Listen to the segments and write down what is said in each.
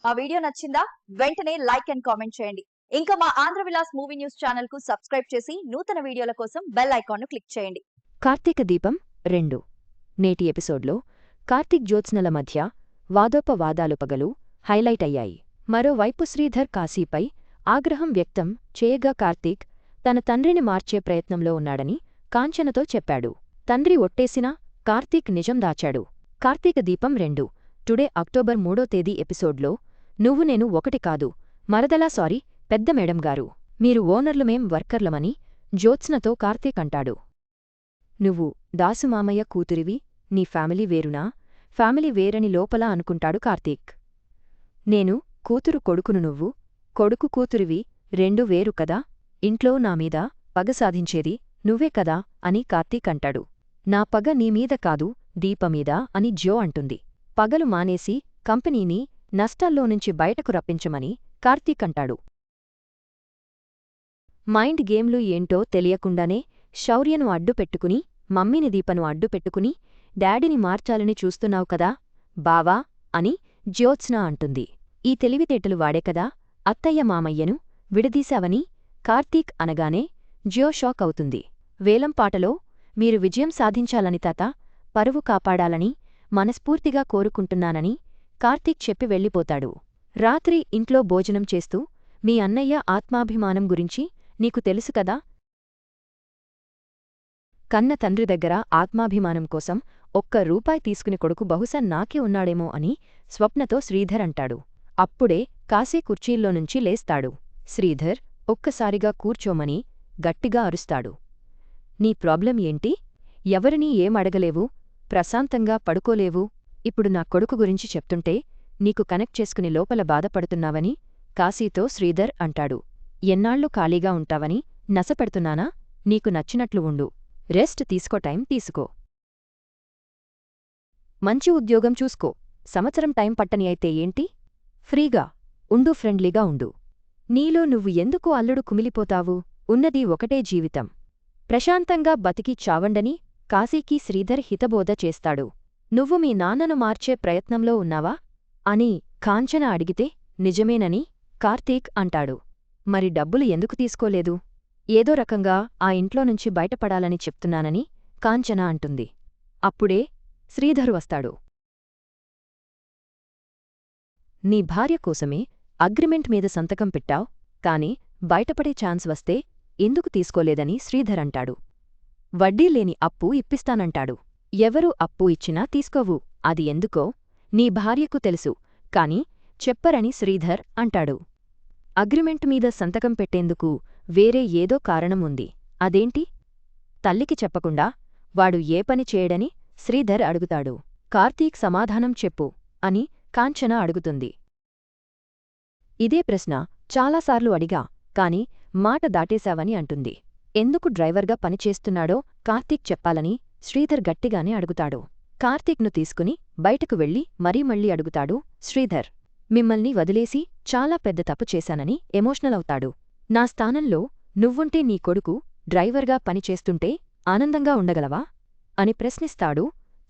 ఆ వీడియో నచ్చిందా? వెంటనే లైక్ అండ్ కామెంట్ చేయండి. ఇంకా మా Andhra Vilas movie news channel కు సబ్స్క్రైబ్ చేసి నూతన వీడియోల కోసం బెల్ ఐకాన్ ను క్లిక్ చేయండి. కార్తీక దీపం 2 నేటి ఎపిసోడ్లో కార్తీక్ జ్యోత్స్నల మధ్య వాదోపవాదాలు పగలు హైలైట్ అయ్యాయి. మరోవైపు శ్రీధర్ కాశీపై ఆగ్రహం వ్యక్తం చేయగా కార్తీక్ తన తండ్రిని మార్చే ప్రయత్నంలో ఉన్నాడని కాంచనతో చెప్పాడు. తండ్రి ఒట్టేసినా కార్తీక్ నిజం దాచాడు. కార్తీక దీపం 2 టుడే అక్టోబర్ 3వ తేదీ ఎపిసోడ్లో నువ్వు నేను ఒకటి కాదు మరదలా సారీ పెద్ద మేడంగారు, మీరు ఓనర్లుమేం వర్కర్లమని జ్యోత్స్నతో కార్తీక్ అంటాడు. నువ్వు దాసుమామయ్య కూతురివి, నీ ఫ్యామిలీ వేరునా? ఫ్యామిలీ వేరని లోపల అనుకుంటాడు కార్తీక్. నేను కూతురు కొడుకును, నువ్వు కొడుకు కూతురివి, రెండు వేరు కదా. ఇంట్లో నామీద పగ సాధించేది నువ్వే కదా అని కార్తీక్ అంటాడు. నా పగ నీమీద కాదు దీపమీద అని జ్యో అంటుంది. పగలు మానేసి కంపెనీని నష్టాల్లోనుంచి బయటకు రప్పించమని కార్తీక్ అంటాడు. మైండ్ గేమ్లు ఏంటో తెలియకుండానే శౌర్యను అడ్డుపెట్టుకుని మమ్మీని దీపను అడ్డుపెట్టుకుని డాడీని మార్చాలని చూస్తున్నావు కదా బావా అని జ్యోత్స్న అంటుంది. ఈ తెలివితేటలు వాడేకదా అత్తయ్య మామయ్యను విడదీశావని కార్తీక్ అనగానే జ్యో షాక్ అవుతుంది. వేలంపాటలో మీరు విజయం సాధించాలని తాత పరువు కాపాడాలని మనస్ఫూర్తిగా కోరుకుంటున్నానని కార్తీక్ చెప్పి వెళ్ళిపోతాడు. రాత్రి ఇంట్లో భోజనం చేస్తూ మీ అన్నయ్య ఆత్మాభిమానం గురించి నీకు తెలుసు కదా. కన్న తండ్రి దగ్గర ఆత్మాభిమానం కోసం ₹1 తీసుకుని కొడుకు బహుశా నాకే ఉన్నాడేమో అని స్వప్నతో శ్రీధర్ అంటాడు. అప్పుడే కాశీ కుర్చీల్లోనుంచి లేస్తాడు. శ్రీధర్ ఒక్కసారిగా కూర్చోమని గట్టిగా అరుస్తాడు. నీ ప్రాబ్లం ఏంటి? ఎవరినీ ఏమడగలేవు, ప్రశాంతంగా పడుకోలేవు. ఇప్పుడు నా కొడుకు గురించి చెప్తుంటే నీకు కనెక్ట్ చేసుకుని లోపల బాధపడుతున్నావని కాశీతో శ్రీధర్ అంటాడు. ఎన్నాళ్లు ఖాళీగా ఉంటావని నసపెడుతున్నానా? నీకు నచ్చినట్లు ఉండు, రెస్ట్ తీసుకో, టైం తీసుకో, మంచి ఉద్యోగం చూసుకో, సంవత్సరం టైం పట్టని అయితే ఏంటి, ఫ్రీగా ఉండు, ఫ్రెండ్లీగా ఉండు. నీలో నువ్వు ఎందుకు అల్లుడు కుమిలిపోతావు? ఉన్నది ఒకటే జీవితం, ప్రశాంతంగా బతికి చావండని కాశీకి శ్రీధర్ హితబోధ చేస్తాడు. నువ్వు మీ నాన్నను మార్చే ప్రయత్నంలో ఉన్నావా అని కాంచన అడిగితే నిజమేనని కార్తీక్ అంటాడు. మరి డబ్బులు ఎందుకు తీసుకోలేదు? ఏదో రకంగా ఆ ఇంట్లోనుంచి బయటపడాలని చెప్తున్నానని కాంచన అంటుంది. అప్పుడే శ్రీధర్ వస్తాడు. నీ భార్య కోసమే అగ్రిమెంట్ మీద సంతకం పెట్టావ్, కాని బయటపడే ఛాన్స్ వస్తే ఎందుకు తీసుకోలేదని శ్రీధర్ అంటాడు. వడ్డీ లేని అప్పు ఇప్పిస్తానంటాడు. ఎవరు అప్పు ఇచ్చినా తీసుకోవు, అది ఎందుకో నీ భార్యకు తెలుసు, కాని చెప్పరని శ్రీధర్ అంటాడు. అగ్రిమెంట్ మీద సంతకం పెట్టేందుకు వేరే ఏదో కారణం ఉంది, అదేంటి? తల్లికి చెప్పకుండా వాడు ఏ పని చేయడని శ్రీధర్ అడుగుతాడు. కార్తీక్ సమాధానం చెప్పు అని కాంచన అడుగుతుంది. ఇదే ప్రశ్న చాలాసార్లు అడిగా, కాని మాట దాటేశావని అంటుంది. ఎందుకు డ్రైవర్గా పనిచేస్తున్నాడో కార్తీక్ చెప్పాలని శ్రీధర్ గట్టిగానే అడుగుతాడు. కార్తీక్ను తీసుకుని బయటకు వెళ్ళి మళ్ళీ అడుగుతాడు శ్రీధర్. మిమ్మల్ని వదిలేసి చాలా పెద్ద తప్పు చేశానని ఎమోషనల్ అవుతాడు. నా స్థానంలో నువ్వుంటే నీ కొడుకు డ్రైవర్గా పనిచేస్తుంటే ఆనందంగా ఉండగలవా అని ప్రశ్నిస్తాడు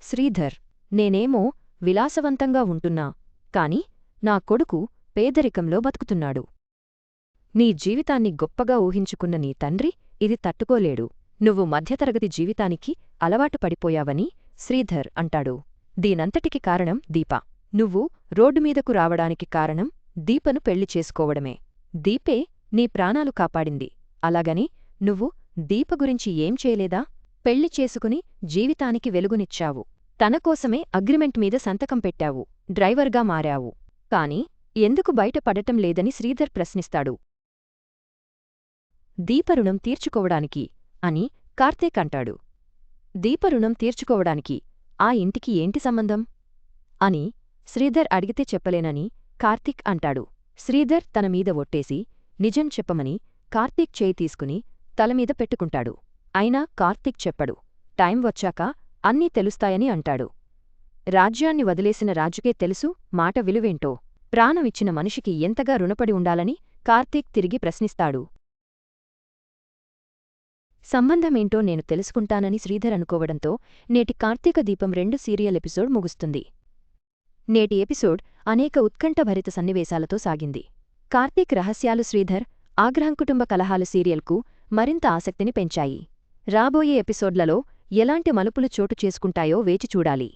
శ్రీధర్. నేనేమో విలాసవంతంగా ఉంటున్నా, కాని నా కొడుకు పేదరికంలో బతుకుతున్నాడు. నీ జీవితాన్ని గొప్పగా ఊహించుకున్న నీ తండ్రి ఇది తట్టుకోలేడు. నువ్వు మధ్యతరగతి జీవితానికి అలవాటు పడిపోయావని శ్రీధర్ అంటాడు. దీనంతటికి కారణం దీప. నువ్వు రోడ్డుమీదకు రావడానికి కారణం దీపను పెళ్లి చేసుకోవడమే. దీపే నీ ప్రాణాలు కాపాడింది. అలాగని నువ్వు దీప గురించి ఏం చేయలేదా? పెళ్లి చేసుకుని జీవితానికి వెలుగునిచ్చావు. తనకోసమే అగ్రిమెంట్ మీద సంతకం పెట్టావు, డ్రైవర్గా మారావు. కాని ఎందుకు బయటపడటం లేదని శ్రీధర్ ప్రశ్నిస్తాడు. దీపరుణం తీర్చుకోవడానికి అని కార్తీక్ అంటాడు. దీపరుణం తీర్చుకోవడానికి ఆ ఇంటికి ఏంటి సంబంధం అని శ్రీధర్ అడిగితే చెప్పలేనని కార్తీక్ అంటాడు. శ్రీధర్ తనమీద ఒట్టేసి నిజం చెప్పమని కార్తీక్ చేయి తీసుకుని తలమీద పెట్టుకుంటాడు. అయినా కార్తీక్ చెప్పడు. టైం వచ్చాక అన్నీ తెలుస్తాయని అంటాడు. రాజ్యాన్ని వదిలేసిన రాజుకే తెలుసు మాట విలువేంటో. ప్రాణమిచ్చిన మనిషికి ఎంతగా రుణపడి ఉండాలని కార్తీక్ తిరిగి ప్రశ్నిస్తాడు. సంబంధమేంటో నేను తెలుసుకుంటానని శ్రీధర్ అనుకోవడంతో నేటి కార్తీక దీపం 2 సీరియల్ ఎపిసోడ్ ముగుస్తుంది. నేటి ఎపిసోడ్ అనేక ఉత్కంఠభరిత సన్నివేశాలతో సాగింది. కార్తీక్ రహస్యాలు, శ్రీధర్ ఆగ్రహం, కుటుంబ కలహాలు సీరియల్కు మరింత ఆసక్తిని పెంచాయి. రాబోయే ఎపిసోడ్లలో ఎలాంటి మలుపులు చోటు చేసుకుంటాయో వేచి చూడాలి.